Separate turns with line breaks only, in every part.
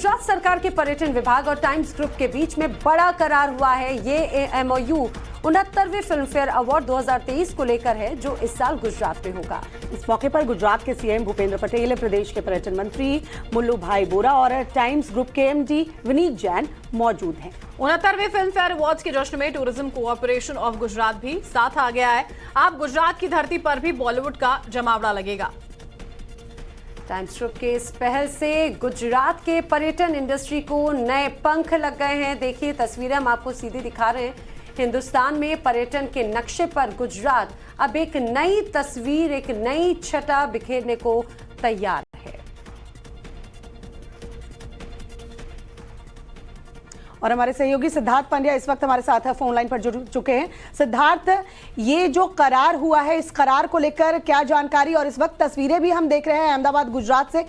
गुजरात सरकार के पर्यटन विभाग और टाइम्स ग्रुप के बीच में बड़ा करार हुआ है। ये एमओयू 69वें फिल्म फेयर अवार्ड 2023 को लेकर है, जो इस साल गुजरात में होगा। इस मौके पर गुजरात के सीएम भूपेंद्र पटेल, प्रदेश के पर्यटन मंत्री मुल्लू भाई बोरा और टाइम्स ग्रुप के एमडी विनीत जैन मौजूद हैं।
69वें फिल्म फेयर अवार्ड्स के जश्न में टूरिज्म कोऑपरेशन ऑफ गुजरात भी साथ आ गया है। अब गुजरात की धरती पर भी बॉलीवुड का जमावड़ा लगेगा।
टाइम्स ग्रुप के इस पहल से गुजरात के पर्यटन इंडस्ट्री को नए पंख लग गए हैं। देखिए तस्वीरें हम आपको सीधी दिखा रहे हैं। हिंदुस्तान में पर्यटन के नक्शे पर गुजरात अब एक नई तस्वीर, एक नई छटा बिखेरने को तैयार है।
और हमारे सहयोगी सिद्धार्थ पांड्या इस वक्त हमारे साथ फोन लाइन पर जुड़ चुके हैं। सिद्धार्थ, ये जो करार हुआ है, इस करार को लेकर क्या जानकारी, और इस वक्त तस्वीरें भी हम देख रहे हैं अहमदाबाद गुजरात से,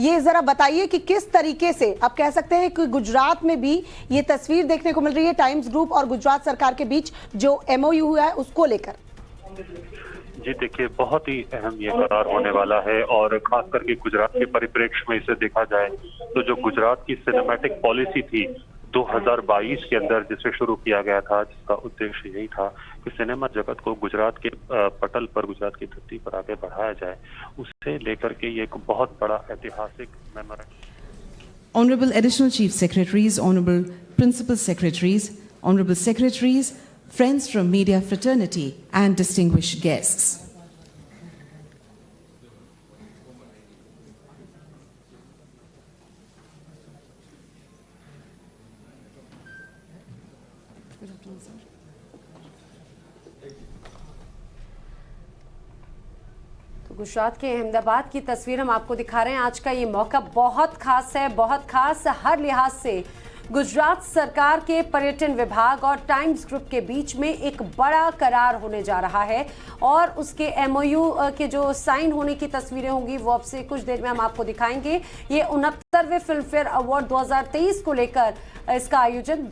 ये जरा बताइए कि किस तरीके से आप कह सकते हैं कि गुजरात में भी ये तस्वीर देखने को मिल रही है टाइम्स ग्रुप और गुजरात सरकार के बीच जो एमओयू हुआ है उसको लेकर।
जी देखिए, बहुत ही अहम ये करार होने वाला है और खास करके गुजरात के परिप्रेक्ष्य में इसे देखा जाए तो जो गुजरात की सिनेमैटिक पॉलिसी थी 2022 के अंदर जिसे शुरू किया गया था, जिसका उद्देश्य यही था कि सिनेमा जगत को गुजरात के पटल पर, गुजरात की धरती पर आगे बढ़ाया जाए, उसे लेकर के ये एक बहुत बड़ा ऐतिहासिक memorandum.
Honorable Additional Chief Secretaries, Honorable Principal Secretaries, Honorable Secretaries, friends from media fraternity and distinguished guests.
तो गुजरात के अहमदाबाद की तस्वीर हम आपको दिखा रहे हैं। आज का ये मौका बहुत खास है, बहुत खास हर लिहाज से। गुजरात सरकार के पर्यटन विभाग और टाइम्स ग्रुप के बीच में एक बड़ा करार होने जा रहा है और उसके एमओयू के जो साइन होने की तस्वीरें होंगी वो अब से कुछ देर में हम आपको दिखाएंगे। ये 69वें फिल्म फेयर अवार्ड 2023 को लेकर इसका आयोजन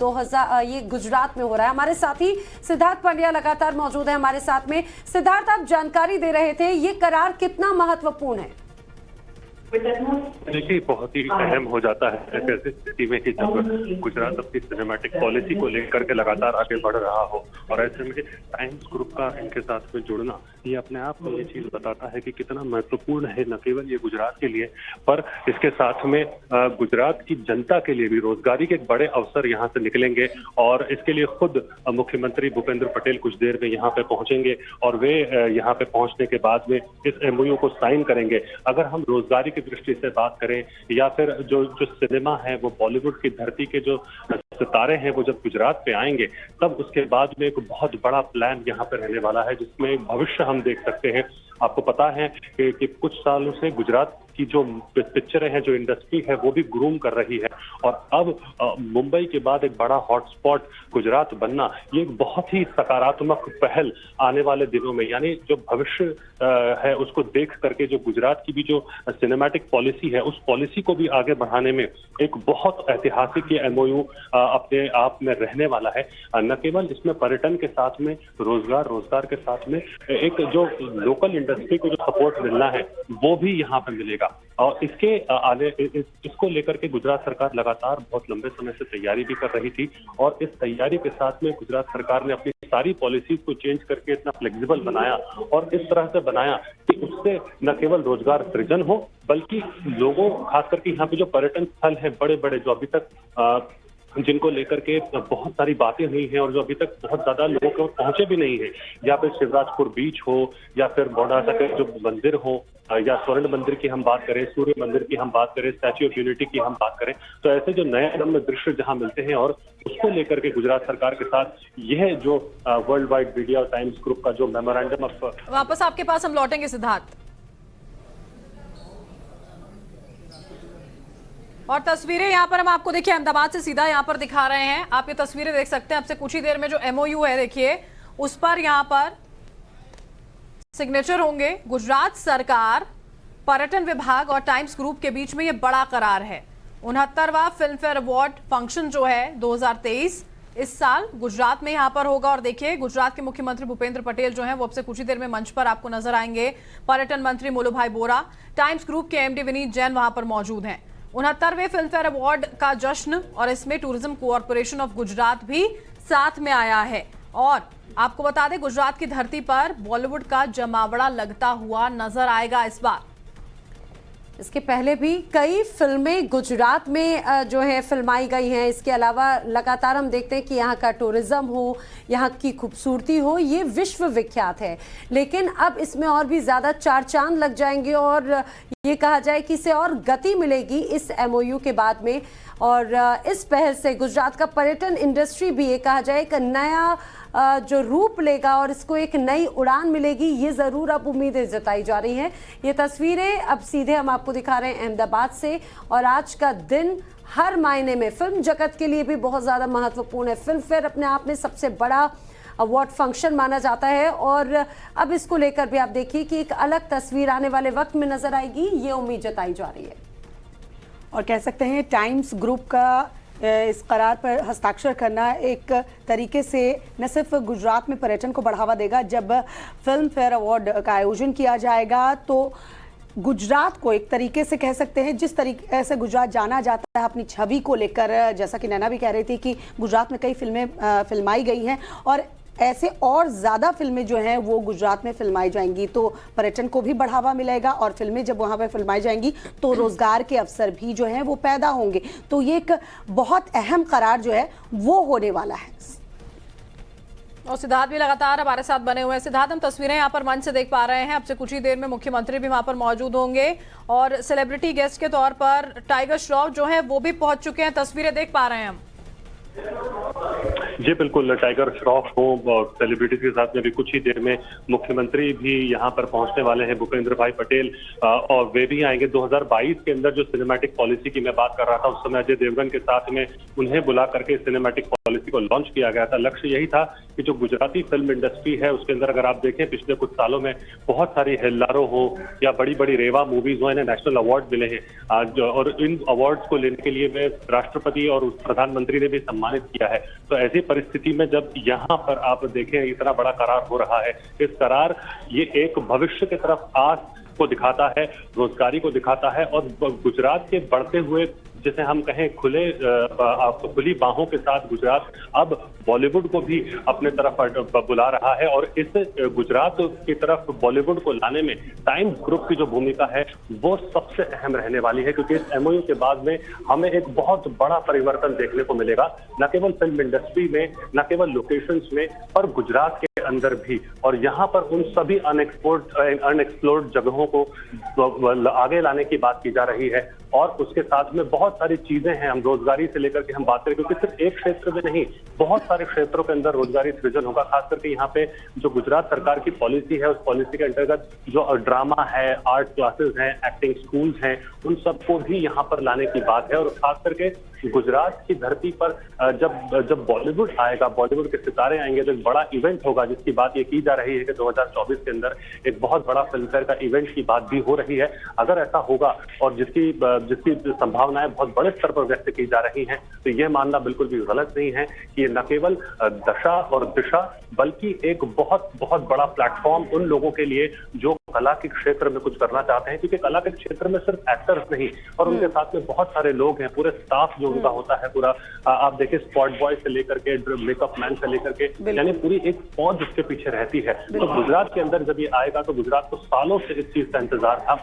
ये गुजरात में हो रहा है। हमारे साथी सिद्धार्थ पांड्या लगातार मौजूद है हमारे साथ में। सिद्धार्थ, आप जानकारी दे रहे थे, ये करार कितना महत्वपूर्ण है?
देखिए, बहुत ही अहम हो जाता है ऐसी स्थिति में कि जब गुजरात अपनी सिनेमैटिक पॉलिसी को लेकर के लगातार आगे बढ़ रहा हो और ऐसे में टाइम्स ग्रुप का इनके साथ में जुड़ना, ये अपने आप में ये चीज बताता है कि कितना महत्वपूर्ण है न केवल ये गुजरात के लिए, पर इसके साथ में गुजरात की जनता के लिए भी रोजगारी के एक बड़े अवसर यहाँ से निकलेंगे। और इसके लिए खुद मुख्यमंत्री भूपेंद्र पटेल कुछ देर में यहाँ पे पहुंचेंगे और वे यहाँ पे पहुंचने के बाद में इस एमओयू को साइन करेंगे। अगर हम रोजगारी की दृष्टि से बात करें या फिर जो सिनेमा है, वो बॉलीवुड की धरती के जो सितारे हैं वो जब गुजरात पे आएंगे तब उसके बाद में एक बहुत बड़ा प्लान यहाँ पे रहने वाला है जिसमें भविष्य हम देख सकते हैं। आपको पता है कि कुछ सालों से गुजरात की जो पिक्चरें हैं, जो इंडस्ट्री है, वो भी ग्रूम कर रही है और अब मुंबई के बाद एक बड़ा हॉटस्पॉट गुजरात बनना, ये एक बहुत ही सकारात्मक पहल आने वाले दिनों में, यानी जो भविष्य है उसको देख करके जो गुजरात की भी जो सिनेमैटिक पॉलिसी है उस पॉलिसी को भी आगे बढ़ाने में एक बहुत ऐतिहासिक ये एमओयू अपने आप में रहने वाला है। न केवल इसमें पर्यटन के साथ में रोजगार के साथ में एक जो लोकल इंडस्ट्री को जो सपोर्ट मिलना है वो भी यहाँ पे मिलेगा। और इसको लेकर के गुजरात सरकार लगातार बहुत लंबे समय से तैयारी भी कर रही थी और इस तैयारी के साथ में गुजरात सरकार ने अपनी सारी पॉलिसीज को चेंज करके इतना फ्लेक्सिबल बनाया और इस तरह से बनाया कि उससे न केवल रोजगार सृजन हो बल्कि लोगों, खास करके यहाँ पे जो पर्यटन स्थल है बड़े बड़े, जो अभी तक जिनको लेकर के बहुत सारी बातें हुई हैं और जो अभी तक बहुत ज्यादा लोगों को पहुंचे भी नहीं है, या फिर शिवराजपुर बीच हो या फिर मोडासा के जो मंदिर हो या स्वर्ण मंदिर की हम बात करें, सूर्य मंदिर की हम बात करें, स्टैच्यू ऑफ यूनिटी की हम बात करें, तो ऐसे जो नए नए दृश्य जहां मिलते हैं और उसको लेकर के गुजरात सरकार के साथ यह जो वर्ल्ड वाइड मीडिया और टाइम्स ग्रुप का जो मेमोरेंडम ऑफ।
वापस आपके पास हम लौटेंगे सिद्धार्थ। और तस्वीरें यहाँ पर हम आपको देखिए अहमदाबाद से सीधा यहाँ पर दिखा रहे हैं। आप ये तस्वीरें देख सकते हैं। आपसे कुछ ही देर में जो एमओयू है देखिए उस पर यहाँ पर सिग्नेचर होंगे। गुजरात सरकार, पर्यटन विभाग और टाइम्स ग्रुप के बीच में ये बड़ा करार है। 69वां फिल्म फेयर अवार्ड फंक्शन जो है 2023 इस साल गुजरात में यहाँ पर होगा। और देखिए गुजरात के मुख्यमंत्री भूपेंद्र पटेल जो हैं वो अब से कुछ ही देर में मंच पर आपको नजर आएंगे। पर्यटन मंत्री मुल्लू भाई बोरा, टाइम्स ग्रुप के एमडी विनीत जैन वहां पर मौजूद हैं। 69वें फिल्म फेयर अवार्ड का जश्न और इसमें टूरिज्म कॉरपोरेशन ऑफ गुजरात भी साथ में आया है। और आपको बता दें, गुजरात की धरती पर बॉलीवुड का जमावड़ा लगता हुआ नजर आएगा इस बार।
इसके पहले भी कई फिल्में गुजरात में जो है फिल्माई गई हैं। इसके अलावा लगातार हम देखते हैं कि यहाँ का टूरिज्म हो, यहाँ की खूबसूरती हो, ये विश्व विख्यात है। लेकिन अब इसमें और भी ज़्यादा चार चांद लग जाएंगे और ये कहा जाए कि इसे और गति मिलेगी इस MOU के बाद में। और इस पहल से गुजरात का पर्यटन इंडस्ट्री भी ये कहा जाए एक नया जो रूप लेगा और इसको एक नई उड़ान मिलेगी, ये ज़रूर अब उम्मीदें जताई जा रही हैं। ये तस्वीरें अब सीधे हम आपको दिखा रहे हैं अहमदाबाद से। और आज का दिन हर मायने में फिल्म जगत के लिए भी बहुत ज़्यादा महत्वपूर्ण है। फिल्म फेयर अपने आप में सबसे बड़ा अवार्ड फंक्शन माना जाता है और अब इसको लेकर भी आप देखिए कि एक अलग तस्वीर आने वाले वक्त में नजर आएगी, ये उम्मीद जताई जा रही है।
और कह सकते हैं टाइम्स ग्रुप का इस करार पर हस्ताक्षर करना एक तरीके से न सिर्फ गुजरात में पर्यटन को बढ़ावा देगा, जब फिल्म फेयर अवार्ड का आयोजन किया जाएगा तो गुजरात को एक तरीके से कह सकते हैं, जिस तरीके से गुजरात जाना जाता है अपनी छवि को लेकर, जैसा कि नैना भी कह रही थी कि गुजरात में कई फिल्में फिल्माई गई हैं और ऐसे और ज़्यादा फिल्में जो हैं वो गुजरात में फिल्माई जाएंगी, तो पर्यटन को भी बढ़ावा मिलेगा और फिल्में जब वहाँ पे फिल्माई जाएंगी तो रोज़गार के अवसर भी जो हैं वो पैदा होंगे। तो ये एक बहुत अहम करार जो है वो होने वाला है।
और सिद्धार्थ भी लगातार हमारे साथ बने हुए हैं। सिद्धार्थ, हम तस्वीरें यहाँ पर मंच से देख पा रहे हैं। अब से कुछ ही देर में मुख्यमंत्री भी वहाँ पर मौजूद होंगे और सेलिब्रिटी गेस्ट के तौर पर टाइगर श्रॉफ जो है वो भी पहुंच चुके हैं। तस्वीरें देख पा रहे हैं हम।
जी बिल्कुल, टाइगर श्रॉफ हो और सेलिब्रिटीज के साथ में भी कुछ ही देर में मुख्यमंत्री भी यहाँ पर पहुंचने वाले हैं, भूपेंद्र भाई पटेल, और वे भी आएंगे। 2022 के अंदर जो सिनेमैटिक पॉलिसी की मैं बात कर रहा था, उस समय अजय देवगन के साथ में उन्हें बुला करके सिनेमैटिक पॉलिसी को लॉन्च किया गया था। लक्ष्य यही था कि जो गुजराती फिल्म इंडस्ट्री है उसके अंदर अगर आप देखें पिछले कुछ सालों में बहुत सारी हेल्लारो हो या बड़ी बड़ी रेवा मूवीज हो, इन्हें नेशनल अवार्ड मिले हैं आज, और इन अवार्ड्स को लेने के लिए में राष्ट्रपति और प्रधानमंत्री ने भी सम्मानित किया है। तो ऐसी परिस्थिति में जब यहाँ पर आप देखें इतना बड़ा करार हो रहा है, इस करार ये एक भविष्य की तरफ आस को दिखाता है, रोजगारी को दिखाता है और गुजरात के बढ़ते हुए जिसे हम कहें खुली बाहों के साथ गुजरात अब बॉलीवुड को भी अपने तरफ बुला रहा है। और इस गुजरात की तरफ बॉलीवुड को लाने में टाइम्स ग्रुप की जो भूमिका है वो सबसे अहम रहने वाली है, क्योंकि इस MOU के बाद में हमें एक बहुत बड़ा परिवर्तन देखने को मिलेगा, न केवल फिल्म इंडस्ट्री में, न केवल लोकेशंस में, पर गुजरात के अंदर भी। और यहाँ पर उन सभी अनएक्सप्लोर्ड जगहों को आगे लाने की बात की जा रही है। और उसके साथ में बहुत सारी चीजें हैं, हम रोजगारी से लेकर के हम बात करें, क्योंकि सिर्फ एक क्षेत्र में नहीं, बहुत सारे क्षेत्रों के अंदर रोजगारी सृजन होगा। खास करके यहाँ पे जो गुजरात सरकार की पॉलिसी है, उस पॉलिसी के अंतर्गत जो ड्रामा है, आर्ट क्लासेस हैं, एक्टिंग स्कूल्स हैं, उन सबको भी यहाँ पर लाने की बात है। और खास करके गुजरात की धरती पर जब बॉलीवुड आएगा, बॉलीवुड के सितारे आएंगे, तो एक बड़ा इवेंट होगा, जिसकी बात ये की जा रही है कि 2024 के अंदर एक बहुत बड़ा फिल्म फेयर का इवेंट की बात भी हो रही है। अगर ऐसा होगा और जिसकी संभावनाएं बहुत बड़े स्तर पर व्यक्त की जा रही हैं, तो यह मानना बिल्कुल भी गलत नहीं है कि ये न केवल दशा और दिशा बल्कि एक बहुत बहुत बड़ा प्लेटफॉर्म उन लोगों के लिए जो कला के क्षेत्र में कुछ करना चाहते हैं, क्योंकि कला के क्षेत्र में सिर्फ एक्टर्स नहीं और उनके साथ में बहुत सारे लोग हैं, पूरे स्टाफ जो उनका होता है, पूरा आप देखिए स्पॉट बॉय से लेकर के मेकअप मैन से लेकर के, यानी पूरी एक फौज उसके पीछे रहती है। तो गुजरात के अंदर जब ये आएगा तो गुजरात को सालों से इस चीज का इंतजार था,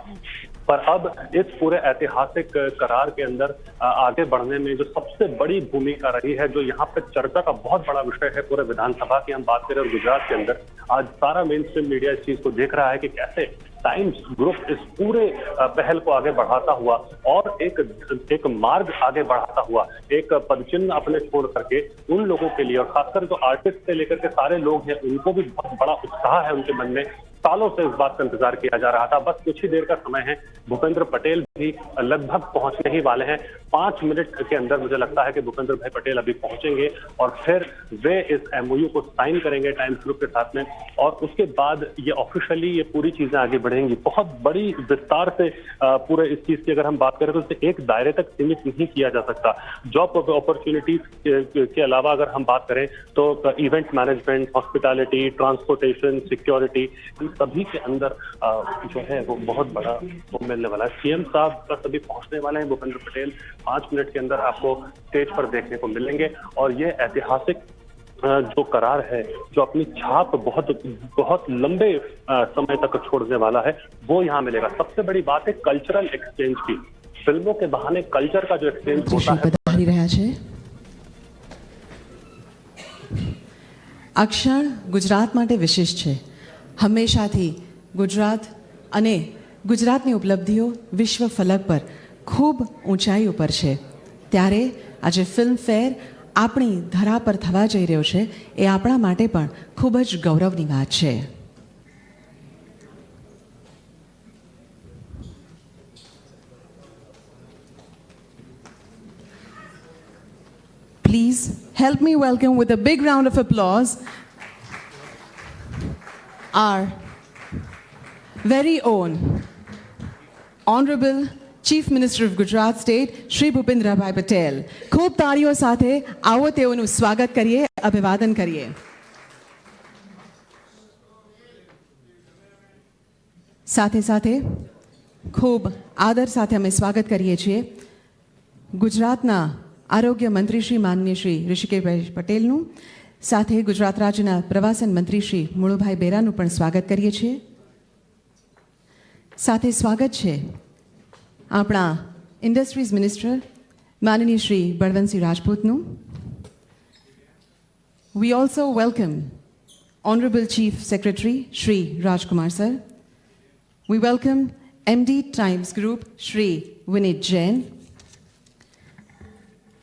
पर अब इस पूरे ऐतिहासिक करार के अंदर आगे बढ़ने में जो सबसे बड़ी भूमिका रही है, जो यहाँ पे चर्चा का बहुत बड़ा विषय है पूरे विधानसभा की हम बात करें, और गुजरात के अंदर आज सारा मेन स्ट्रीम मीडिया इस चीज को देख रहा है कि कैसे टाइम्स ग्रुप इस पूरे पहल को आगे बढ़ाता हुआ और एक मार्ग आगे बढ़ाता हुआ, एक पदचिन्ह अपने छोड़ करके उन लोगों के लिए, और खासकर जो आर्टिस्ट से लेकर के सारे लोग हैं, उनको भी बहुत बड़ा उत्साह है उनके मन में। सालों से इस बात का इंतजार किया जा रहा था, बस कुछ ही देर का समय है। भूपेंद्र पटेल भी लगभग पहुंचने ही वाले हैं। 5 मिनट के अंदर मुझे लगता है कि भूपेंद्र भाई पटेल अभी पहुंचेंगे और फिर वे इस MOU को साइन करेंगे टाइम्स ग्रुप के साथ में, और उसके बाद ये ऑफिशियली ये पूरी चीजें आगे बढ़ेंगी। बहुत बड़ी विस्तार से पूरे इस चीज की अगर हम बात करें तो इसे एक दायरे तक सीमित नहीं किया जा सकता। जॉब अपॉर्चुनिटीज के अलावा अगर हम बात करें तो event management, hospitality, transportation, security, इन सभी के अंदर जो है वो बहुत बड़ा वो मिलने वाला है। सीएम साहब बस अभी पहुंचने वाले हैं। भूपेंद्र पटेल 5 मिनट के अंदर आपको स्टेज पर देखने को मिलेंगे और ये ऐतिहासिक जो करार है, जो अपनी छाप बहुत बहुत लंबे समय तक छोड़ने वाला है, वो यहाँ मिलेगा। सबसे बड़ी बात है कल्चरल एक्सचेंज की। फिल्मों के बहाने कल्चर का जो एक्सचेंज होता है।
પધારી રહ્યા છે આ ક્ષણ ગુજરાત માટે વિશેષ છે। હંમેશાથી ગુજરાત અને ગુજરાતની ઉપલબ્ધિઓ વિશ્વ ફલક પર ખૂબ ઊંચાઈ ઉપર છે, ત્યારે આજે ફિલ્મ ફેર આપણી ધરા પર થવા જઈ રહ્યો છે એ આપણા માટે પણ ખૂબ જ ગૌરવની વાત છે। Please help me welcome with a big round of applause our very own Honorable Chief Minister of Gujarat State, Shri Bhupendrabhai Patel. ખૂબ તાળીઓ સાથે આવો તેઓનું સ્વાગત કરીએ, અભિવાદન કરીએ। સાથે સાથે ખૂબ આદર સાથે અમે સ્વાગત કરીએ છીએ ગુજરાતના આરોગ્ય મંત્રી શ્રી માનનીય શ્રી ઋષિકેશભાઈ પટેલનું, સાથે ગુજરાત રાજ્યના પ્રવાસન મંત્રી શ્રી મુળુભાઈ બેરાનું પણ સ્વાગત કરીએ છીએ। સાથે સ્વાગત છે આપણા ઇન્ડસ્ટ્રીઝ મિનિસ્ટર માનનીય Shri Balwantsinh રાજપૂતનું। We also welcome Honorable Chief Secretary Shri Rajkumar sir. We welcome MD Times Group Shri Vinit Jain.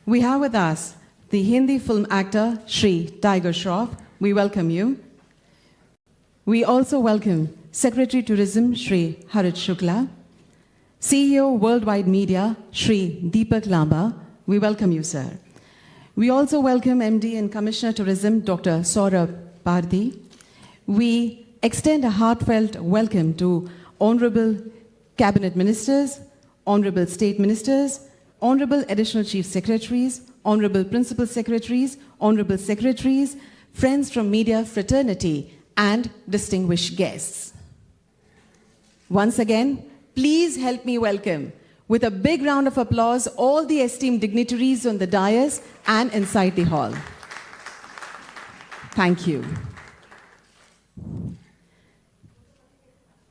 We have with us the Hindi film actor Shri Tiger Shroff. We welcome you. We also welcome Secretary Tourism Shri Harit Shukla, CEO Worldwide Media Shri Deepak Lamba. We welcome you, sir. We also welcome MD and Commissioner Tourism Dr. Saurabh Pardhi. We extend a heartfelt welcome to Honorable Cabinet Ministers, Honorable State Ministers, Honorable Additional Chief Secretaries, Honorable Principal Secretaries, Honorable Secretaries, friends from media fraternity, and distinguished guests. Once again, please help me welcome with a big round of applause all the esteemed dignitaries on the dais and inside the hall. Thank you.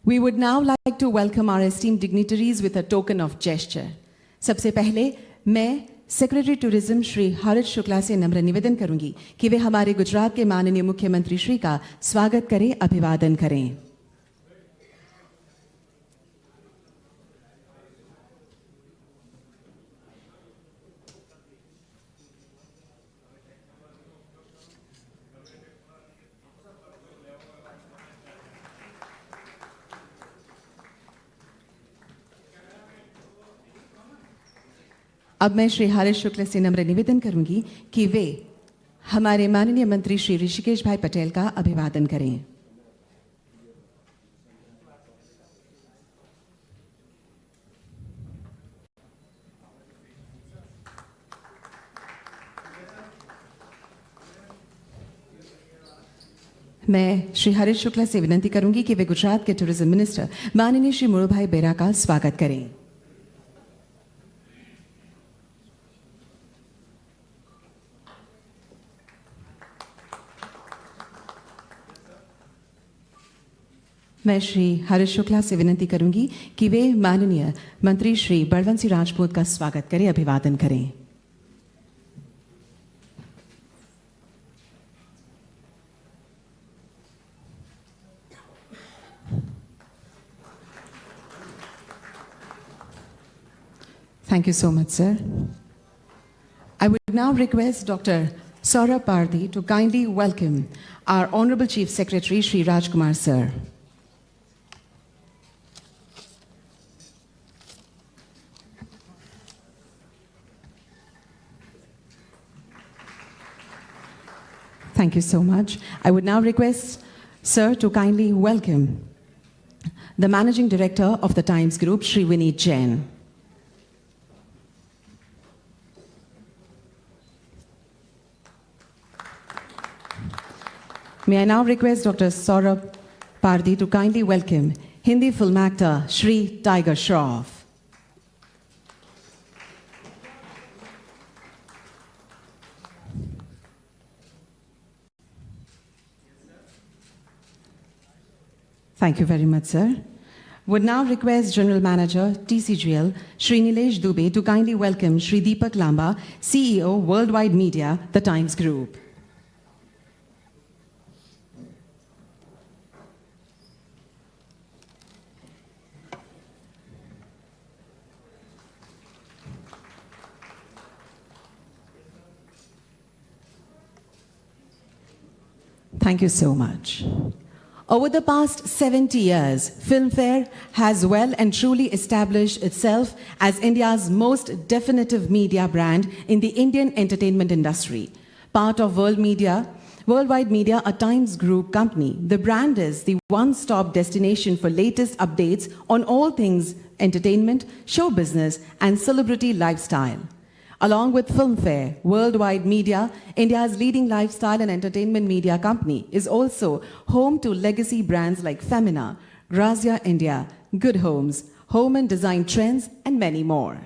We would now like to welcome our esteemed dignitaries with a token of gesture. सबसे पहले मैं secretary tourism Shri हरित शुक्ला से नम्र निवेदन करूंगी कि वे हमारे गुजरात के माननीय मुख्यमंत्री श्री का स्वागत करें, अभिवादन करें। अब मैं श्री हरीश शुक्ल से नम्र निवेदन करूंगी कि वे हमारे माननीय मंत्री श्री ऋषिकेश भाई पटेल का अभिवादन करें। मैं श्री हरीश शुक्ला से विनती करूंगी कि वे गुजरात के टूरिज्म मिनिस्टर माननीय श्री मुळुभाई बेरा का स्वागत करें। मैं श्री हरीश शुक्ला से विनती करूंगी कि वे माननीय मंत्री श्री बलवंतसिंह राजपूत का स्वागत करें, अभिवादन करें। Thank you so much, sir. I would now request Dr. Saurabh Pardhi to kindly welcome our Honorable Chief Secretary, Shri Rajkumar, sir. Thank you so much. I would now request, sir, to kindly welcome the Managing Director of the Times Group, Shri Vinit Jain. May I now request Dr. Saurabh Party to kindly welcome Hindi film actor Shri Tiger Shroff. Thank you very much, sir. Would now request General Manager, TCGL, Shri Nilesh Dubey to kindly welcome Shri Deepak Lamba, CEO, Worldwide Media, The Times Group. Thank you so much. Over the past 70 years, Filmfare has well and truly established itself as India's most definitive media brand in the Indian entertainment industry. Part of Worldwide Media, a Times Group company, the brand is the one-stop destination for latest updates on all things entertainment, show business, and celebrity lifestyle. Along with Filmfare, Worldwide Media, India's leading lifestyle and entertainment media company, is also home to legacy brands like Femina, Grazia India, Good Homes, Home and Design Trends, and many more.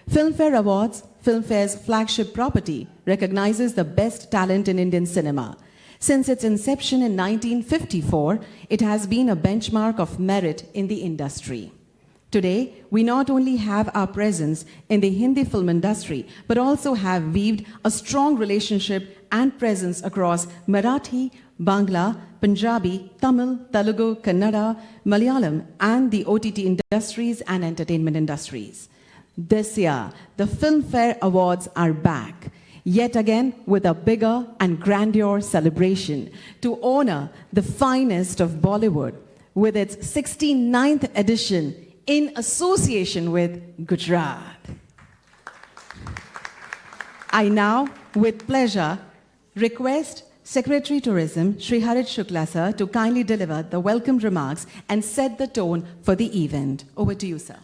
Filmfare Awards, Filmfare's flagship property, recognizes the best talent in Indian cinema. Since its inception in 1954, it has been a benchmark of merit in the industry. Today, we not only have our presence in the Hindi film industry, but also have weaved a strong relationship and presence across Marathi, Bangla, Punjabi, Tamil, Telugu, Kannada, Malayalam, and the OTT industries and entertainment industries. This year, the Filmfare Awards are back, yet again with a bigger and grandeur celebration to honor the finest of Bollywood with its 69th edition in association with Gujarat. I now, with pleasure, request Secretary Tourism, Shri Harit Shukla sir, to kindly deliver the welcome remarks and set the tone for the event. Over to you, sir.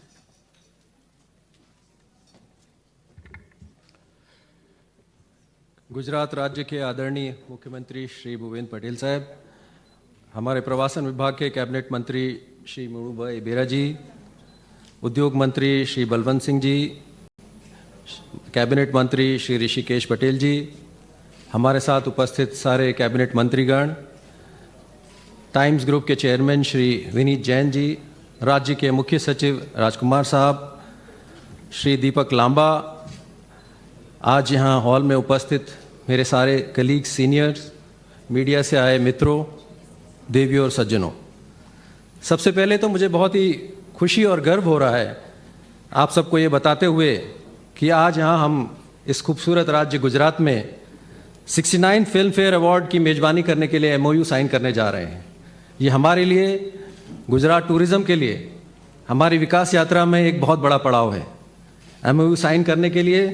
Gujarat राज्य के आदरणीय मुख्यमंत्री श्री भूपेंद्र पटेल साहब, हमारे प्रवासन विभाग के cabinet मंत्री श्री मणुभाई बेरा जी, उद्योग मंत्री श्री बलवंत सिंह जी, कैबिनेट मंत्री श्री ऋषिकेश पटेल जी, हमारे साथ उपस्थित सारे कैबिनेट मंत्रीगण, टाइम्स ग्रुप के चेयरमैन श्री विनीत जैन जी, राज्य के मुख्य सचिव राजकुमार साहब, श्री दीपक लांबा, आज यहाँ हॉल में उपस्थित मेरे सारे कलीग्स, सीनियर्स, मीडिया से आए मित्रों, देवियों और सज्जनों, सबसे पहले तो मुझे बहुत ही खुशी और गर्व हो रहा है आप सबको ये बताते हुए कि आज यहाँ हम इस खूबसूरत राज्य गुजरात में 69 फिल्म फेयर अवार्ड की मेज़बानी करने के लिए MOU साइन करने जा रहे हैं। ये हमारे लिए, गुजरात टूरिज़्म के लिए, हमारी विकास यात्रा में एक बहुत बड़ा पड़ाव है। MOU साइन करने के लिए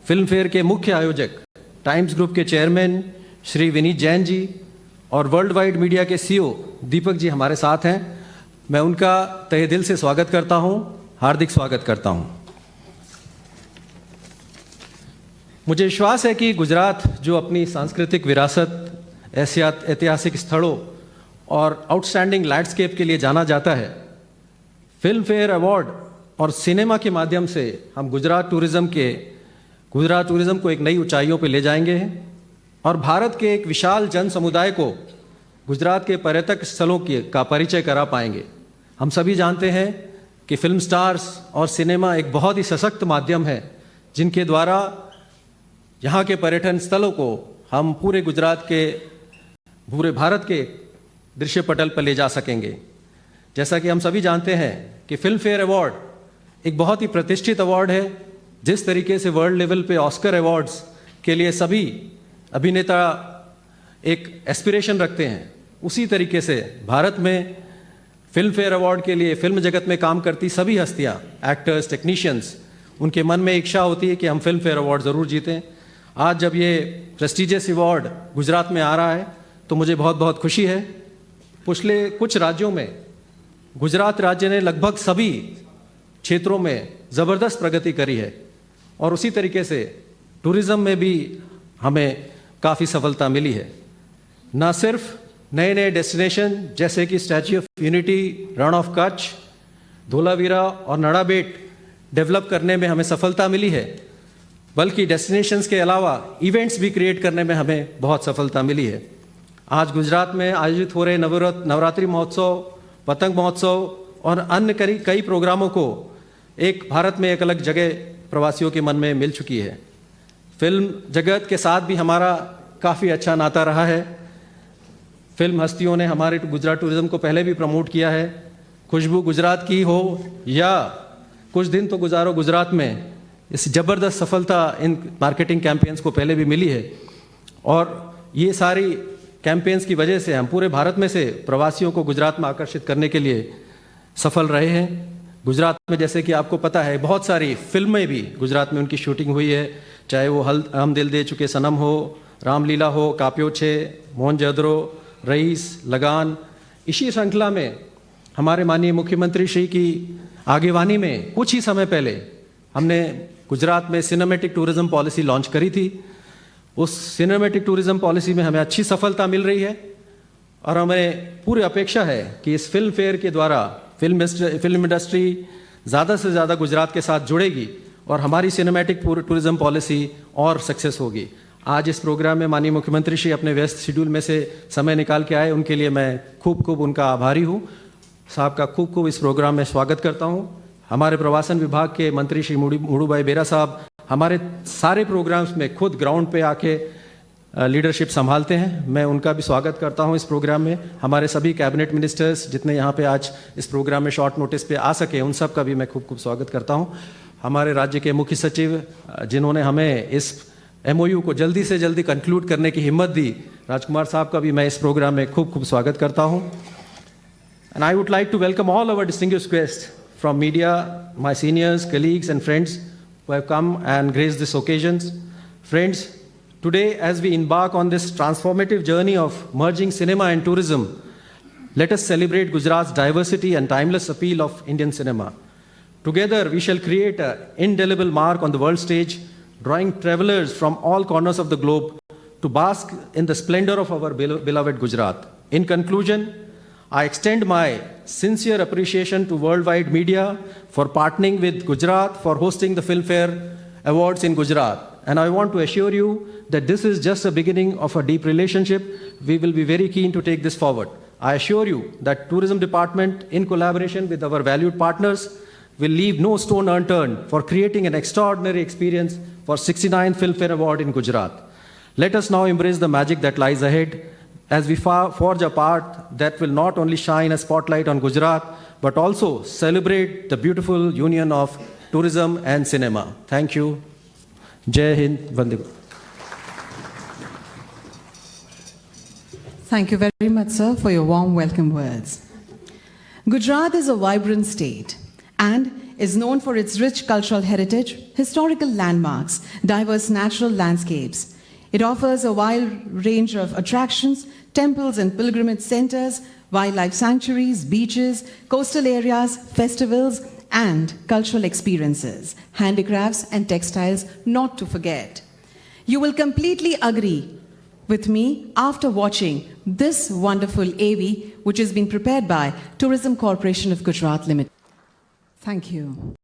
फिल्म फेयर के मुख्य आयोजक, टाइम्स ग्रुप के चेयरमैन श्री विनीत जैन जी और वर्ल्ड वाइड मीडिया के CEO दीपक जी हमारे साथ हैं। मैं उनका तहे दिल से स्वागत करता हूं, हार्दिक स्वागत करता हूं। मुझे विश्वास है कि गुजरात जो अपनी सांस्कृतिक विरासत, ऐतिहासिक स्थलों और आउटस्टैंडिंग लैंडस्केप के लिए जाना जाता है, फिल्म फेयर अवार्ड और सिनेमा के माध्यम से हम गुजरात टूरिज़्म को एक नई ऊंचाइयों पर ले जाएंगे और भारत के एक विशाल जन समुदाय को गुजरात के पर्यटक स्थलों का परिचय करा पाएंगे। हम सभी जानते हैं कि फिल्म स्टार्स और सिनेमा एक बहुत ही सशक्त माध्यम है जिनके द्वारा यहाँ के पर्यटन स्थलों को हम पूरे गुजरात के, पूरे भारत के दृश्य पटल पर ले जा सकेंगे। जैसा कि हम सभी जानते हैं कि फिल्म फेयर अवार्ड एक बहुत ही प्रतिष्ठित अवार्ड है। जिस तरीके से वर्ल्ड लेवल पे ऑस्कर अवार्ड्स के लिए सभी अभिनेता एक एस्पिरेशन रखते हैं, उसी तरीके से भारत में फिल्म फेयर अवार्ड के लिए फिल्म जगत में काम करती सभी हस्तियां, एक्टर्स, टेक्नीशियंस, उनके मन में इच्छा होती है कि हम फिल्म फेयर अवार्ड ज़रूर जीतें। आज जब ये प्रेस्टिजियस अवार्ड गुजरात में आ रहा है तो मुझे बहुत बहुत खुशी है। पिछले कुछ राज्यों में गुजरात राज्य ने लगभग सभी क्षेत्रों में ज़बरदस्त प्रगति करी है और उसी तरीके से टूरिज़्म में भी हमें काफ़ी सफलता मिली है। न सिर्फ नए नए डेस्टिनेशन जैसे कि statue of unity, Rann of Kutch, Dholavira और नड़ाबेट डेवलप करने में हमें सफलता मिली है, बल्कि डेस्टिनेशंस के अलावा इवेंट्स भी क्रिएट करने में हमें बहुत सफलता मिली है। आज गुजरात में आयोजित हो रहे नवरात्रि महोत्सव, पतंग महोत्सव और अन्य कई प्रोग्रामों को एक भारत में एक अलग जगह प्रवासियों के मन में मिल चुकी है। फिल्म जगत के साथ भी हमारा काफ़ी अच्छा नाता रहा है। फिल्म हस्तियों ने हमारे गुजरात टूरिज्म को पहले भी प्रमोट किया है। खुशबू गुजरात की हो या कुछ दिन तो गुजारो गुजरात में, इस ज़बरदस्त सफलता इन मार्केटिंग कैंपेन्स को पहले भी मिली है और ये सारी कैंपेन्स की वजह से हम पूरे भारत में से प्रवासियों को गुजरात में आकर्षित करने के लिए सफल रहे हैं। गुजरात में जैसे कि आपको पता है बहुत सारी फिल्में भी गुजरात में उनकी शूटिंग हुई है, चाहे वो हम दिल दे चुके सनम हो, रामलीला हो, काप्यो छे, मोहनजोदड़ो, रईस, लगान। इसी श्रृंखला में हमारे माननीय मुख्यमंत्री श्री की आगेवानी में कुछ ही समय पहले हमने गुजरात में सिनेमैटिक टूरिज्म पॉलिसी लॉन्च करी थी। उस सिनेमैटिक टूरिज्म पॉलिसी में हमें अच्छी सफलता मिल रही है और हमें पूरी अपेक्षा है कि इस फिल्म फेयर के द्वारा फिल्म इंडस्ट्री ज़्यादा से ज़्यादा गुजरात के साथ जुड़ेगी और हमारी सिनेमैटिक टूरिज्म पॉलिसी और सक्सेस होगी। आज इस प्रोग्राम में माननीय मुख्यमंत्री श्री अपने व्यस्त शेड्यूल में से समय निकाल के आए, उनके लिए मैं खूब उनका आभारी हूँ। साहब का खूब इस प्रोग्राम में स्वागत करता हूँ। हमारे प्रवासन विभाग के मंत्री श्री मुड़ूभाई बेरा साहब हमारे सारे प्रोग्राम्स में खुद ग्राउंड पे आके लीडरशिप संभालते हैं, मैं उनका भी स्वागत करता हूं इस प्रोग्राम में। हमारे सभी कैबिनेट मिनिस्टर्स जितने यहाँ पे आज इस प्रोग्राम में शॉर्ट नोटिस पे आ सके, उन सब का भी मैं खूब स्वागत करता हूं। हमारे राज्य के मुख्य सचिव जिन्होंने हमें इस MOU को जल्दी से जल्दी कंक्लूड करने की हिम्मत दी, राजकुमार साहब का भी मैं इस प्रोग्राम में खूब स्वागत करता हूँ। And I would like to welcome all our distinguished guests from media, my seniors, colleagues and friends who have come and graced this occasions. Friends, today as we embark on this transformative journey of merging cinema and tourism, let us celebrate Gujarat's diversity and timeless appeal of Indian cinema. Together we shall create an indelible mark on the world stage, drawing travelers from all corners of the globe to bask in the splendor of our beloved Gujarat. In conclusion, I extend my sincere appreciation to worldwide media for partnering with Gujarat for hosting the Filmfare Awards in Gujarat. And I want to assure you that this is just the beginning of a deep relationship. We will be very keen to take this forward. I assure you that Tourism Department, in collaboration with our valued partners, will leave no stone unturned for creating an extraordinary experience for 69th Filmfare Award in Gujarat. Let us now embrace the magic that lies ahead as we forge a path that will not only shine a spotlight on Gujarat, but also celebrate the beautiful union of tourism and cinema. Thank you. Jai Hind, Vande Mataram.
Thank you very much, sir, for your warm welcome words. Gujarat is a vibrant state and is known for its rich cultural heritage, historical landmarks, diverse natural landscapes. It offers a wide range of attractions, temples and pilgrimage centers, wildlife sanctuaries, beaches, coastal areas, festivals, and cultural experiences, handicrafts and textiles, not to forget. You will completely agree with me after watching this wonderful AV, which has been prepared by Tourism Corporation of Gujarat Limited. Thank you.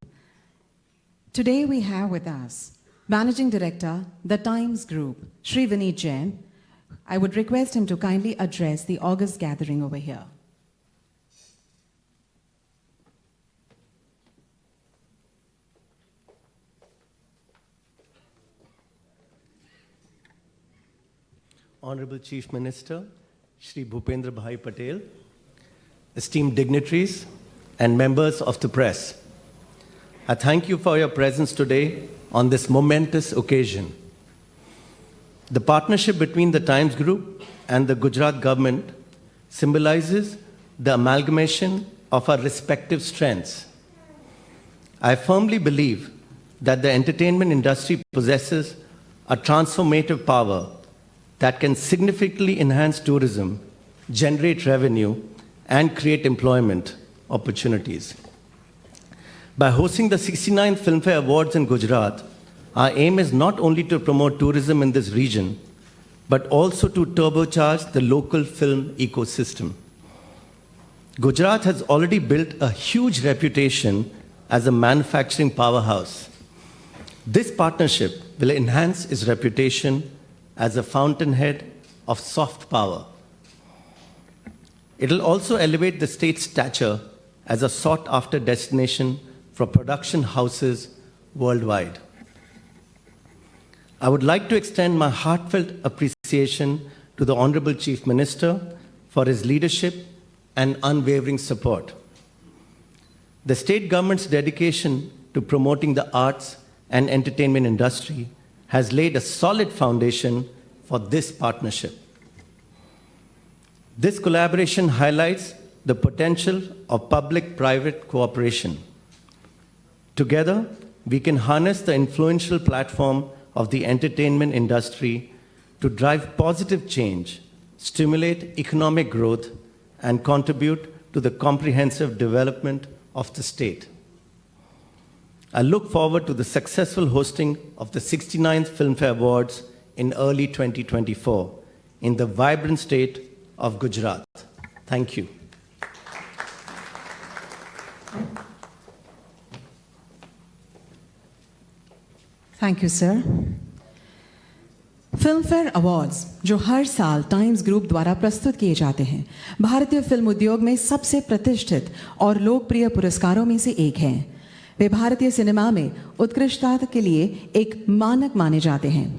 Today we have with us Managing Director, The Times Group, Shri Vineet Jain. I would request him to kindly address the august gathering over here.
Honorable Chief Minister, Shri Bhupendra Bhai Patel, esteemed dignitaries and members of the press, I thank you for your presence today on this momentous occasion. The partnership between the Times Group and the Gujarat government symbolizes the amalgamation of our respective strengths. I firmly believe that the entertainment industry possesses a transformative power that can significantly enhance tourism, generate revenue, and create employment opportunities. By hosting the 69th Filmfare Awards in Gujarat, our aim is not only to promote tourism in this region, but also to turbocharge the local film ecosystem. Gujarat has already built a huge reputation as a manufacturing powerhouse. This partnership will enhance its reputation as a fountainhead of soft power. It will also elevate the state's stature as a sought-after destination for production houses worldwide. I would like to extend my heartfelt appreciation to the Honorable Chief Minister for his leadership and unwavering support. The state government's dedication to promoting the arts and entertainment industry has laid a solid foundation for this partnership. This collaboration highlights the potential of public-private cooperation. Together, we can harness the influential platform of the entertainment industry to drive positive change, stimulate economic growth, and contribute to the comprehensive development of the state. I look forward to the successful hosting of the 69th Filmfare Awards in early 2024 in the vibrant state of Gujarat. Thank you.
Thank you sir. Film fair awards जो हर साल times group द्वारा प्रस्तुत किए जाते हैं, भारतीय film उद्योग में सबसे प्रतिष्ठित और लोकप्रिय पुरस्कारों में से एक हैं। वे भारतीय सिनेमा में उत्कृष्टता के लिए एक मानक माने जाते हैं।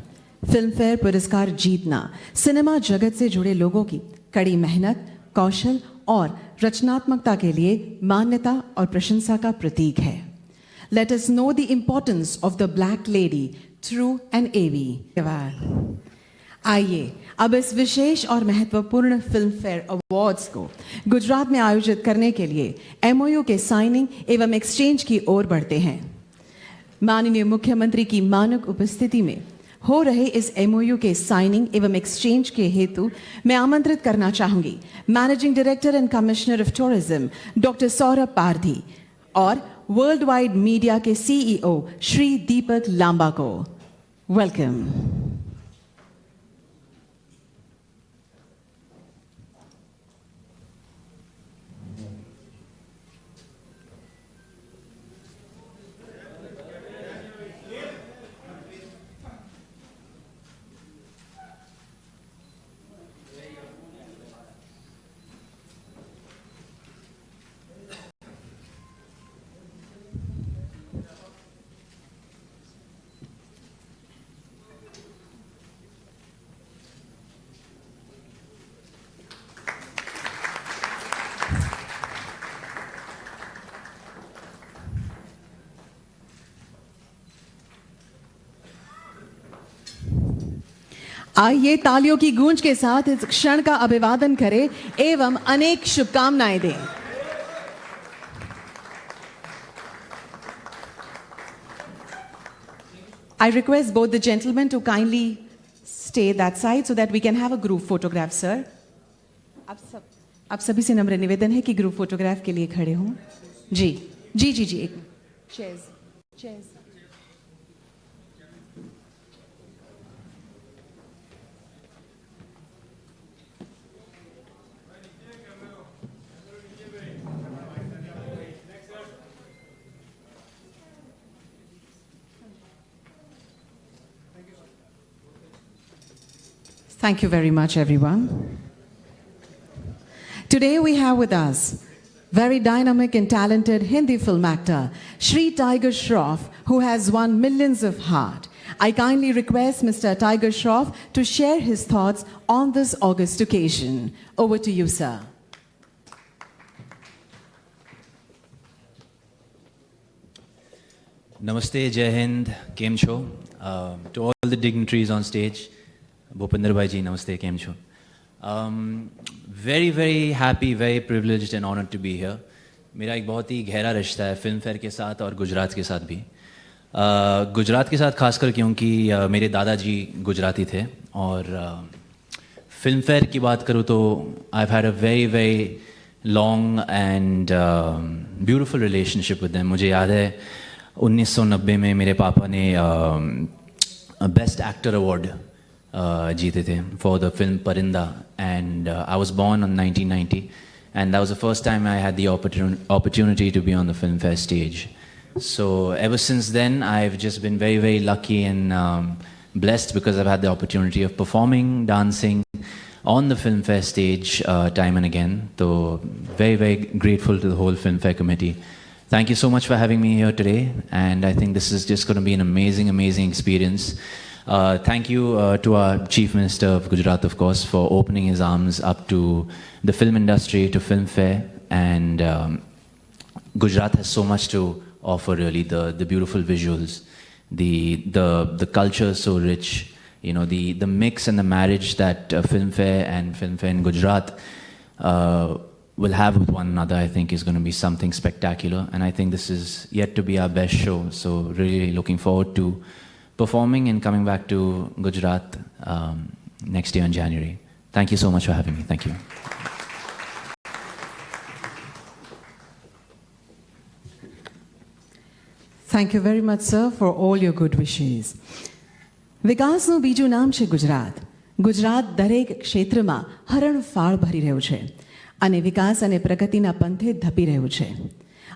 फिल्म फेयर पुरस्कार जीतना सिनेमा जगत से जुड़े लोगों की कड़ी मेहनत, कौशल और रचनात्मकता के लिए मान्यता और प्रशंसा का प्रतीक है। Let us know the importance of the black lady through an AV. आइए अब इस विशेष और महत्वपूर्ण फिल्म फेयर अवार्ड्स को गुजरात में आयोजित करने के लिए MOU के साइनिंग एवं एक्सचेंज की ओर बढ़ते हैं। माननीय मुख्यमंत्री की मानक उपस्थिति में हो रहे इस MOU के साइनिंग एवं एक्सचेंज के हेतु मैं आमंत्रित करना चाहूंगी managing director and commissioner of tourism doctor Saurabh Pardhi और वर्ल्ड वाइड मीडिया के CEO श्री दीपक लांबा को। वेलकम। आइए तालियों की गूंज के साथ इस क्षण का अभिवादन करें एवं अनेक शुभकामनाएं दें। I request both the gentlemen to kindly stay that side so that we can have a group photograph, sir. आप सभी से नम्र निवेदन है कि ग्रुप फोटोग्राफ के लिए खड़े हों। जी जी जी जी एक chairs Thank you very much, everyone. Today we have with us very dynamic and talented Hindi film actor, Shri Tiger Shroff, who has won millions of hearts. I kindly request Mr. Tiger Shroff to share his thoughts on this august occasion. Over to you, sir.
Namaste, Jai Hind, Kem Cho. To all the dignitaries on stage, Bhupinder Bhai ji, Namaste, Kem Cho. Very, very happy, very privileged and honored to be here. मेरा एक बहुत ही गहरा रिश्ता है film fair के साथ और गुजरात के साथ भी। गुजरात के साथ खासकर क्योंकि मेरे दादाजी गुजराती थे और फिल्म फेयर की बात करूँ तो I have had a very very long and beautiful relationship with them. मुझे याद है 1990 में मेरे पापा ने बेस्ट एक्टर अवार्ड जीते थे for the film Parinda, and I was born on 1990, and that was the first time I had the opportunity to be on the Filmfare stage. So ever since then, I've just been very, very lucky and blessed because I've had the opportunity of performing, dancing on the Filmfare stage time and again. So very, very grateful to the whole Filmfare committee. Thank you so much for having me here today, and I think this is just going to be an amazing, amazing experience. Thank you to our Chief Minister of Gujarat, of course, for opening his arms up to the film industry, to Filmfare, and Gujarat has so much to offer, really. The beautiful visuals, the culture is so rich, you know, the mix and the marriage that Filmfare in Gujarat will have with one another, I think, is going to be something spectacular. And I think this is yet to be our best show. So really looking forward to performing and coming back to Gujarat next year in January. Thank you so much for having me. Thank you.
Thank you very much, sir, for all your good wishes. વિકાસનું બીજું નામ છે ગુજરાત. ગુજરાત દરેક ક્ષેત્રમાં હરણફાળ ભરી રહ્યું છે અને વિકાસ અને પ્રગતિના પંથે ધપી રહ્યું છે.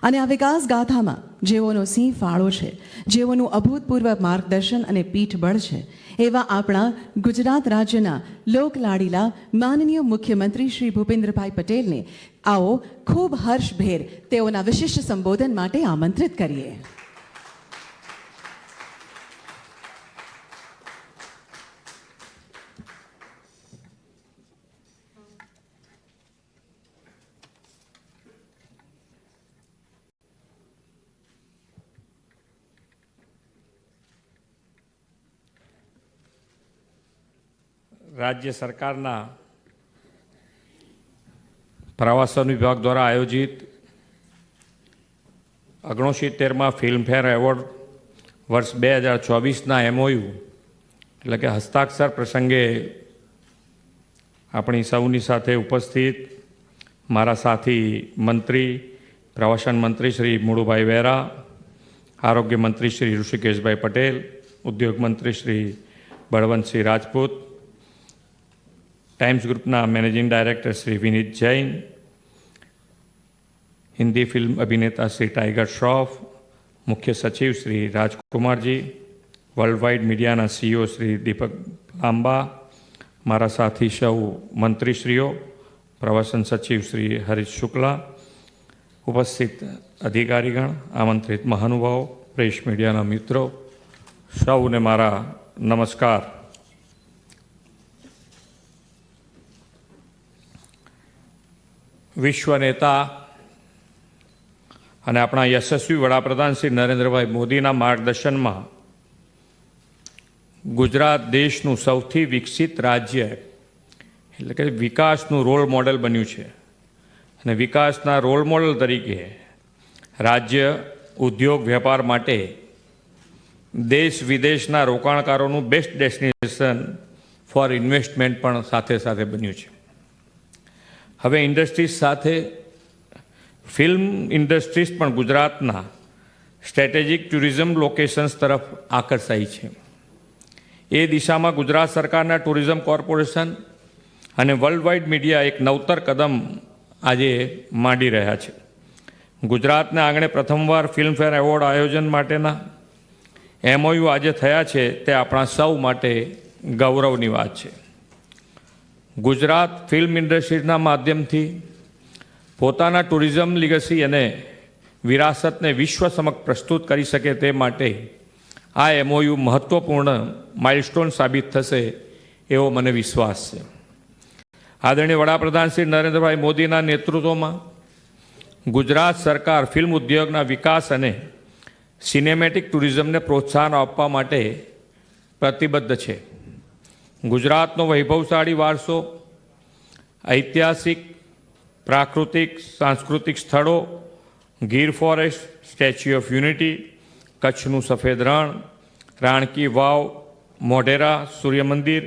અને આ વિકાસ ગાથામાં જેઓનો સિંહ ફાળો છે, જેઓનું અભૂતપૂર્વ માર્ગદર્શન અને પીઠબળ છે, એવા આપણા ગુજરાત રાજ્યના લોકલાડીલા માનનીય મુખ્યમંત્રી શ્રી ભૂપેન્દ્રભાઈ પટેલને આવો ખૂબ હર્ષભેર તેઓના વિશિષ્ટ સંબોધન માટે આમંત્રિત કરીએ.
રાજ્ય સરકારના પ્રવાસન વિભાગ દ્વારા આયોજિત 69મા ફિલ્મફેર એવોર્ડ વર્ષ 2024ના MOU એટલે કે હસ્તાક્ષર પ્રસંગે આપણી સૌની સાથે ઉપસ્થિત મારા સાથી મંત્રી, પ્રવાસન મંત્રી શ્રી મુળુભાઈ વેરા, આરોગ્ય મંત્રી શ્રી ઋષિકેશભાઈ પટેલ, ઉદ્યોગ મંત્રી શ્રી બળવંતસિંહ રાજપૂત, टाइम्स ग्रुपना managing director Shri Vineet Jain, Hindi film अभिनेता श्री टाइगर श्रॉफ, मुख्य सचिव श्री राजकुमार जी, वर्ल्ड वाइड मीडियाना CEO श्री दीपक लांबा, मारा साथी सौ मंत्रीश्रीओ, प्रवासन सचिव श्री हरीश शुक्ला, उपस्थित अधिकारीगण, आमंत्रित महानुभाव, प्रेस मीडियाना मित्रों, सौने मारा नमस्कार. विश्व नेता અને આપણા યશસ્વી વડાપ્રધાન શ્રી નરેન્દ્રભાઈ મોદીના માર્ગદર્શનમાં ગુજરાત દેશનું સૌથી વિકસિત રાજ્ય એટલે કે વિકાસનું રોલ મોડેલ બન્યું છે. અને વિકાસના રોલ મોડેલ તરીકે રાજ્ય ઉદ્યોગ વેપાર માટે દેશ વિદેશના રોકાણકારોનું બેસ્ટ ડેસ્ટિનેશન ફોર ઇન્વેસ્ટમેન્ટ પણ સાથે સાથે બન્યું છે. હવે ઇન્ડસ્ટ્રીઝ સાથે ફિલ્મ ઇન્ડસ્ટ્રીઝ પણ ગુજરાતના સ્ટ્રેટેજિક ટુરિઝમ લોકેશન્સ તરફ આકર્ષાઈ છે. એ દિશામાં ગુજરાત સરકારના ટુરિઝમ કોર્પોરેશન અને વર્લ્ડ વાઇડ મીડિયા એક નવતર કદમ આજે માંડી રહ્યા છે. ગુજરાતને આંગણે પ્રથમવાર ફિલ્મફેર એવોર્ડ આયોજન માટેના MOU આજે થયા છે, તે આપણા સૌ માટે ગૌરવની વાત છે. ગુજરાત ફિલ્મ ઇન્ડસ્ટ્રીના માધ્યમથી પોતાના ટુરિઝમ લીગસી અને વિરાસતને વિશ્વ સમક્ષ પ્રસ્તુત કરી શકે તે માટે આ MOU મહત્ત્વપૂર્ણ માઇલસ્ટોન સાબિત થશે એવો મને વિશ્વાસ છે. આદરણીય વડાપ્રધાન શ્રી નરેન્દ્રભાઈ મોદીના નેતૃત્વમાં ગુજરાત સરકાર ફિલ્મ ઉદ્યોગના વિકાસ અને સિનેમેટિક ટુરિઝમને પ્રોત્સાહન આપવા માટે પ્રતિબદ્ધ છે. ગુજરાતનો વૈભવશાળી વારસો, ઐતિહાસિક, પ્રાકૃતિક, સાંસ્કૃતિક સ્થળો, Gir forest, statue of unity, કચ્છનું સફેદ રણ, રાણકી વાવ, મોઢેરા સૂર્યમંદિર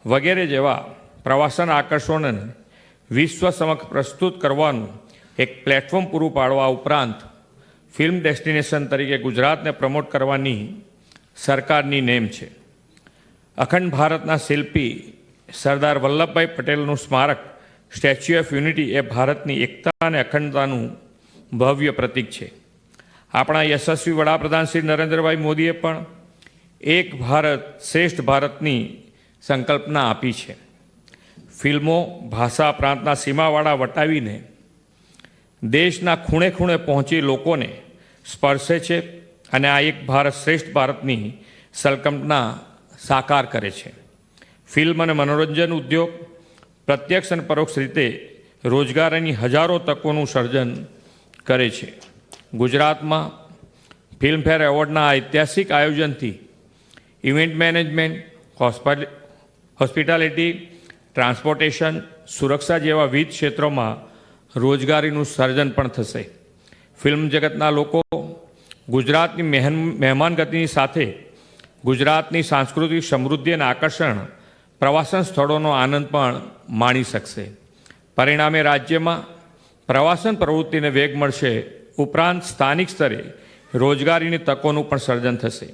વગેરે જેવા પ્રવાસન આકર્ષણોને વિશ્વ સમક્ષ પ્રસ્તુત કરવાનું એક પ્લેટફોર્મ પૂરું પાડવા ઉપરાંત ફિલ્મ ડેસ્ટિનેશન તરીકે ગુજરાતને પ્રમોટ કરવાની સરકારની નેમ છે. અખંડ ભારતના શિલ્પી સરદાર વલ્લભભાઈ પટેલનું સ્મારક સ્ટેચ્યુ ઓફ યુનિટી એ ભારતની એકતા અને અખંડતાનું ભવ્ય પ્રતીક છે. આપણા યશસ્વી વડાપ્રધાન શ્રી નરેન્દ્રભાઈ મોદીએ પણ એક ભારત શ્રેષ્ઠ ભારતની સંકલ્પના આપી છે. ફિલ્મો ભાષા પ્રાંતના સીમાવાળા વટાવીને દેશના ખૂણે ખૂણે પહોંચી લોકોને સ્પર્શે છે અને આ એક ભારત શ્રેષ્ઠ ભારતની સંકલ્પના સાકાર કરે છે. ફિલ્મ અને મનોરંજન ઉદ્યોગ પ્રત્યક્ષ અને પરોક્ષ રીતે રોજગારીની હજારો તકોનું સર્જન કરે છે. ગુજરાતમાં ફિલ્મફેર એવોર્ડના ઐતિહાસિક આયોજનથી ઇવેન્ટ મેનેજમેન્ટ, હોસ્પિટાલિટી, ટ્રાન્સપોર્ટેશન, સુરક્ષા જેવા વિવિધ ક્ષેત્રોમાં રોજગારીનું સર્જન પણ થશે. ફિલ્મ જગતના લોકો ગુજરાતની મહેમાનગતિની સાથે ગુજરાતની સાંસ્કૃતિક સમૃદ્ધિ અને આકર્ષણ પ્રવાસન સ્થળોનો આનંદ પણ માણી શકશે. પરિણામે રાજ્યમાં પ્રવાસન પ્રવૃત્તિને વેગ મળશે, ઉપરાંત સ્થાનિક સ્તરે રોજગારીની તકોનું પણ સર્જન થશે.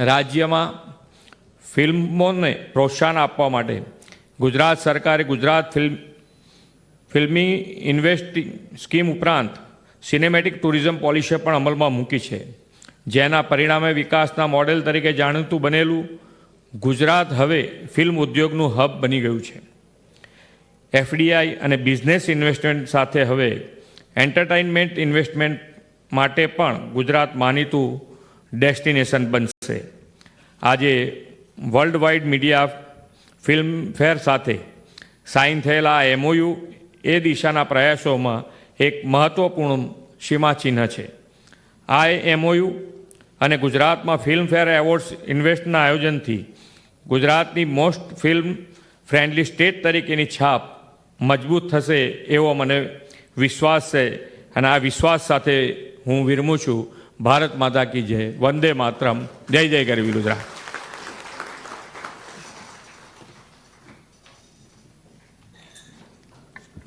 રાજ્યમાં ફિલ્મોને પ્રોત્સાહન આપવા માટે ગુજરાત સરકારે ગુજરાત ફિલ્મી ઇન્વેસ્ટિંગ સ્કીમ ઉપરાંત સિનેમેટિક ટુરિઝમ પોલિસી પણ અમલમાં મૂકી છે, જેના પરિણામે વિકાસના મોડેલ તરીકે જાણીતું બનેલું ગુજરાત હવે ફિલ્મ ઉદ્યોગનું હબ બની ગયું છે. એફડીઆઈ અને બિઝનેસ ઇન્વેસ્ટમેન્ટ સાથે હવે એન્ટરટેઇનમેન્ટ ઇન્વેસ્ટમેન્ટ માટે પણ ગુજરાત માનીતું ડેસ્ટિનેશન બનશે. આજે વર્લ્ડ વાઇડ મીડિયા ફિલ્મ ફેર સાથે સાઇન થયેલા એમઓયુ એ દિશાના પ્રયાસોમાં એક મહત્ત્વપૂર્ણ સીમાચિહ્ન છે. આ એમઓયુ અને ગુજરાતમાં ફિલ્મફેર એવોર્ડ્સ ઇન્વેસ્ટના આયોજનથી ગુજરાતની મોસ્ટ ફિલ્મ ફ્રેન્ડલી સ્ટેટ તરીકેની છાપ મજબૂત થશે એવો મને વિશ્વાસ છે અને આ વિશ્વાસ સાથે હું વિરમું છું. ભારત માતા કી જય, વંદે માતરમ, જય જય ગરવી ગુજરાત.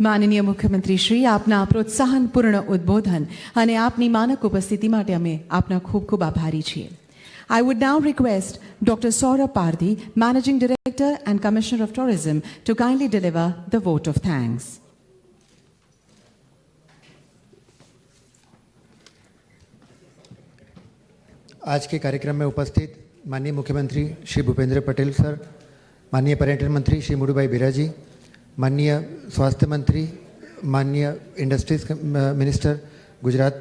માનનીય મુખ્યમંત્રી શ્રી, આપના પ્રોત્સાહનપૂર્ણ ઉદ્બોધન અને આપની માનક ઉપસ્થિતિ માટે અમે આપના ખૂબ ખૂબ આભારી છીએ. I would now request Dr. Saurabh Pardhi, Managing Director and Commissioner of Tourism, to kindly deliver the vote of thanks.
आज के कार्यक्रम में उपस्थित माननीय मुख्यमंत्री श्री भूपेंद्र पटेल सर, माननीय पर्यटन मंत्री श्री मुडुभाई बेरा जी, माननीय स्वास्थ्य मंत्री, माननीय industries minister, Gujarat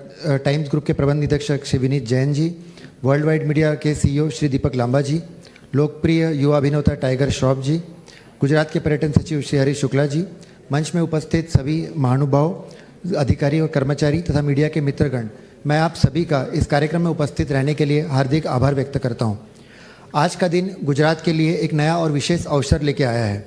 times group के प्रबंध निदेशक Shri Vineet Jain ji, world wide media के सीईओ श्री दीपक लांबा जी, लोकप्रिय युवा अभिनेता टाइगर श्रॉफ जी, गुजरात के पर्यटन सचिव श्री हरीश शुक्ला जी, मंच में उपस्थित सभी महानुभाव, अधिकारी और कर्मचारी तथा मीडिया के मित्रगण, मैं आप सभी का इस कार्यक्रम में उपस्थित रहने के लिए हार्दिक आभार व्यक्त करता हूँ। आज का दिन गुजरात के लिए एक नया और विशेष अवसर लेके आया है।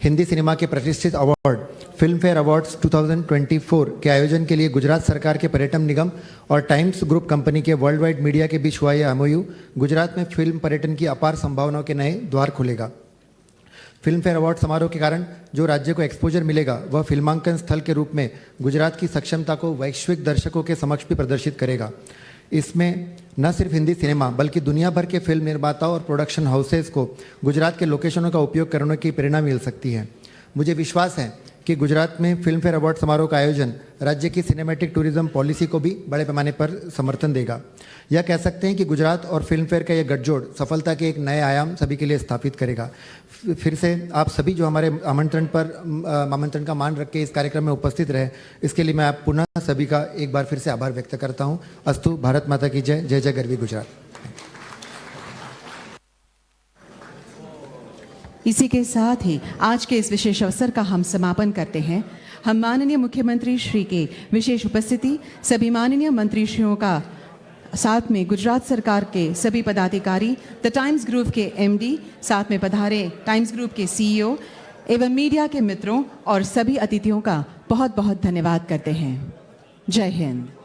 हिंदी सिनेमा के प्रतिष्ठित अवार्ड फिल्म फेयर अवार्ड्स 2024 के आयोजन के लिए गुजरात सरकार के पर्यटन निगम और टाइम्स ग्रुप कंपनी के वर्ल्ड वाइड मीडिया के बीच हुआ यह एमओयू गुजरात में फिल्म पर्यटन की अपार संभावनाओं के नए द्वार खोलेगा। फिल्म फेयर अवार्ड समारोह के कारण जो राज्य को एक्सपोजर मिलेगा वह फिल्मांकन स्थल के रूप में गुजरात की सक्षमता को वैश्विक दर्शकों के समक्ष भी प्रदर्शित करेगा। इसमें न सिर्फ हिंदी सिनेमा बल्कि दुनिया भर के फिल्म निर्माताओं और प्रोडक्शन हाउसेस को गुजरात के लोकेशनों का उपयोग करने की प्रेरणा मिल सकती है। मुझे विश्वास है कि गुजरात में फिल्म फेयर अवार्ड समारोह का आयोजन राज्य की सिनेमैटिक टूरिज्म पॉलिसी को भी बड़े पैमाने पर समर्थन देगा। यह कह सकते हैं कि गुजरात और फिल्म फेयर का यह गठजोड़ सफलता के एक नए आयाम सभी के लिए स्थापित करेगा। फिर से आप सभी जो हमारे आमंत्रण का मान रख के इस कार्यक्रम में उपस्थित रहे, इसके लिए मैं आप पुनः सभी का एक बार फिर से आभार व्यक्त करता हूँ। अस्तु, भारत माता की जय, जय जय गरवी गुजरात।
इसी के साथ ही आज के इस विशेष अवसर का हम समापन करते हैं। हम माननीय मुख्यमंत्री श्री के विशेष उपस्थिति, सभी माननीय मंत्रीश्रियों का साथ में गुजरात सरकार के सभी पदाधिकारी, द टाइम्स ग्रुप के एमडी, साथ में पधारे टाइम्स ग्रुप के सीईओ एवं मीडिया के मित्रों और सभी अतिथियों का बहुत बहुत धन्यवाद करते हैं। जय हिंद।